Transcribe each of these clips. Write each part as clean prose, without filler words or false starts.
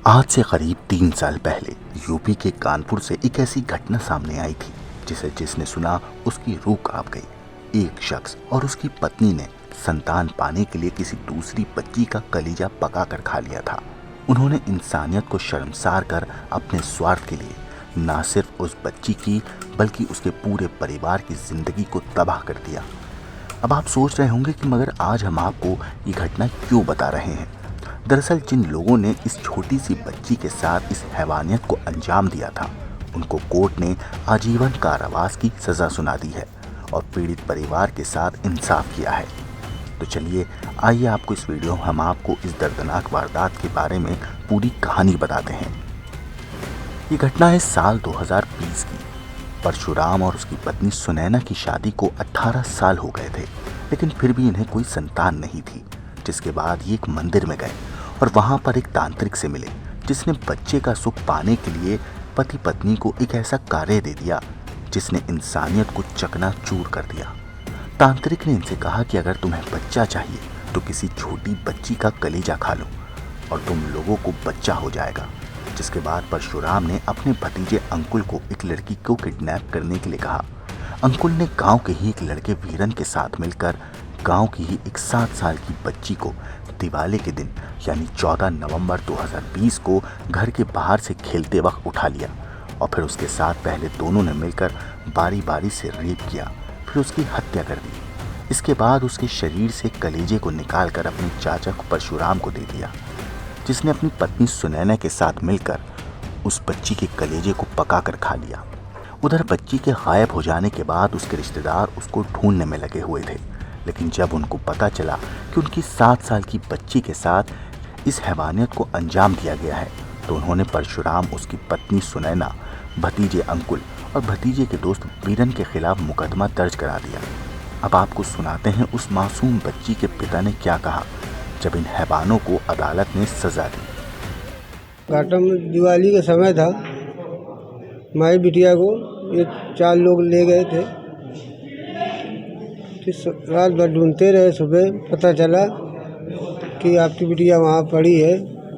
आज से करीब 3 साल पहले यूपी के कानपुर से एक ऐसी घटना सामने आई थी जिसने सुना उसकी रूह कांप गई। एक शख्स और उसकी पत्नी ने संतान पाने के लिए किसी दूसरी बच्ची का कलीजा पकाकर खा लिया था। उन्होंने इंसानियत को शर्मसार कर अपने स्वार्थ के लिए न सिर्फ उस बच्ची की बल्कि उसके पूरे परिवार की जिंदगी को तबाह कर दिया। अब आप सोच रहे होंगे कि मगर आज हम आपको ये घटना क्यों बता रहे हैं। दरअसल जिन लोगों ने इस छोटी सी बच्ची के साथ इस हैवानियत को अंजाम दिया था, उनको कोर्ट ने आजीवन कारावास की सजा सुना दी है और पीड़ित परिवार के साथ इंसाफ किया है। तो चलिए आइए आपको इस वीडियो में हम आपको इस दर्दनाक वारदात के बारे में पूरी कहानी बताते हैं। ये घटना है साल 2020 की। परशुराम और उसकी पत्नी सुनैना की शादी को 18 साल हो गए थे, लेकिन फिर भी इन्हें कोई संतान नहीं थी। जिसके बाद ये एक मंदिर में गए और वहां पर एक तांत्रिक से मिले जिसने बच्चे का सुख पाने के लिए पति पत्नी को एक ऐसा कार्य दे दिया जिसने इंसानियत को चकनाचूर कर दिया। तांत्रिक ने इनसे कहा कि अगर तुम्हें बच्चा चाहिए तो किसी छोटी बच्ची का कलेजा खा लो और तुम लोगों को बच्चा हो जाएगा। जिसके बाद परशुराम ने अपने भतीजे अंकुल को एक लड़की को किडनैप करने के लिए कहा। अंकुल ने गांव के ही एक लड़के वीरन के साथ मिलकर गांव की ही एक 7 साल की बच्ची को दिवाली के दिन यानी 14 नवंबर 2020 को घर के बाहर से खेलते वक्त उठा लिया और फिर उसके साथ पहले दोनों ने मिलकर बारी बारी से रेप किया, फिर उसकी हत्या कर दी। इसके बाद उसके शरीर से कलेजे को निकालकर अपने चाचा को परशुराम को दे दिया, जिसने अपनी पत्नी सुनैना के साथ मिलकर उस बच्ची के कलेजे को पकाकर खा लिया। उधर बच्ची के गायब हो जाने के बाद उसके रिश्तेदार उसको ढूंढने में लगे हुए थे, लेकिन जब उनको पता चला कि उनकी 7 साल की बच्ची के साथ इस हैवानियत को अंजाम दिया गया है तो उन्होंने परशुराम, उसकी पत्नी सुनैना, भतीजे अंकुल और भतीजे के दोस्त वीरन के खिलाफ मुकदमा दर्ज करा दिया। अब आपको सुनाते हैं उस मासूम बच्ची के पिता ने क्या कहा जब इन हैवानों को अदालत ने सजा दी। घाटा में दिवाली का समय था। माई बिटिया को ये 4 लोग ले गए थे। रात भर ढूंढते रहे। सुबह पता चला कि आपकी बिटिया वहाँ पड़ी है।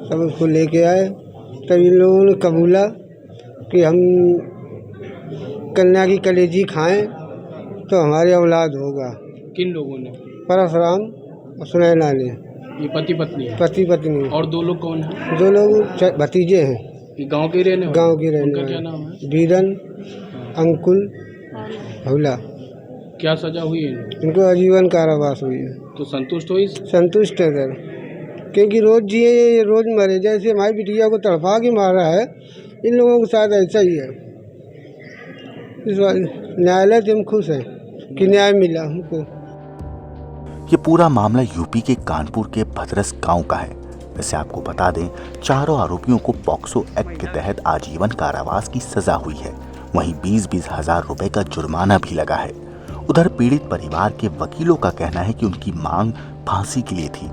तब उसको लेके आए। तब इन लोगों ने कबूला कि हम कन्या की कलेजी खाएं तो हमारी औलाद होगा। किन लोगों ने? परशुराम और सुनैना ने। ये पति पत्नी है? पति पत्नी। और 2 लोग कौन हैं? 2 लोग भतीजे हैं। ये गांव के रहने वाले? गांव के रहने उनका वाले। क्या नाम है? वीरन, अंकुल, हौला। क्या सजा हुई है इनको? इनको आजीवन कारावास हुई है। तो संतुष्ट हो? संतुष्ट है सर, क्योंकि रोज जिए ये रोज मरे। जैसे हमारी बिटिया को तड़पा के मारा है, इन लोगों के साथ ऐसा ही है। इस न्यायालय से हम खुश हैं कि न्याय मिला हमको। ये पूरा मामला यूपी के कानपुर के भद्रस गांव का है। वैसे आपको बता दें, चारों आरोपियों को पॉक्सो एक्ट के तहत आजीवन कारावास की सजा हुई है। वहीं 20-20 हजार रुपए का जुर्माना भी लगा है। उधर पीड़ित परिवार के वकीलों का कहना है कि उनकी मांग फांसी के लिए थी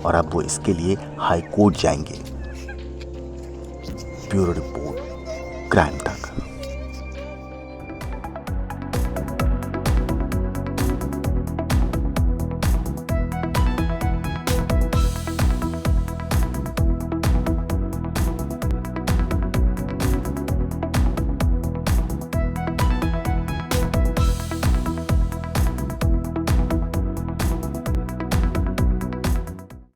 और अब वो इसके लिए हाई कोर्ट जाएंगे। Bureau report, crime time.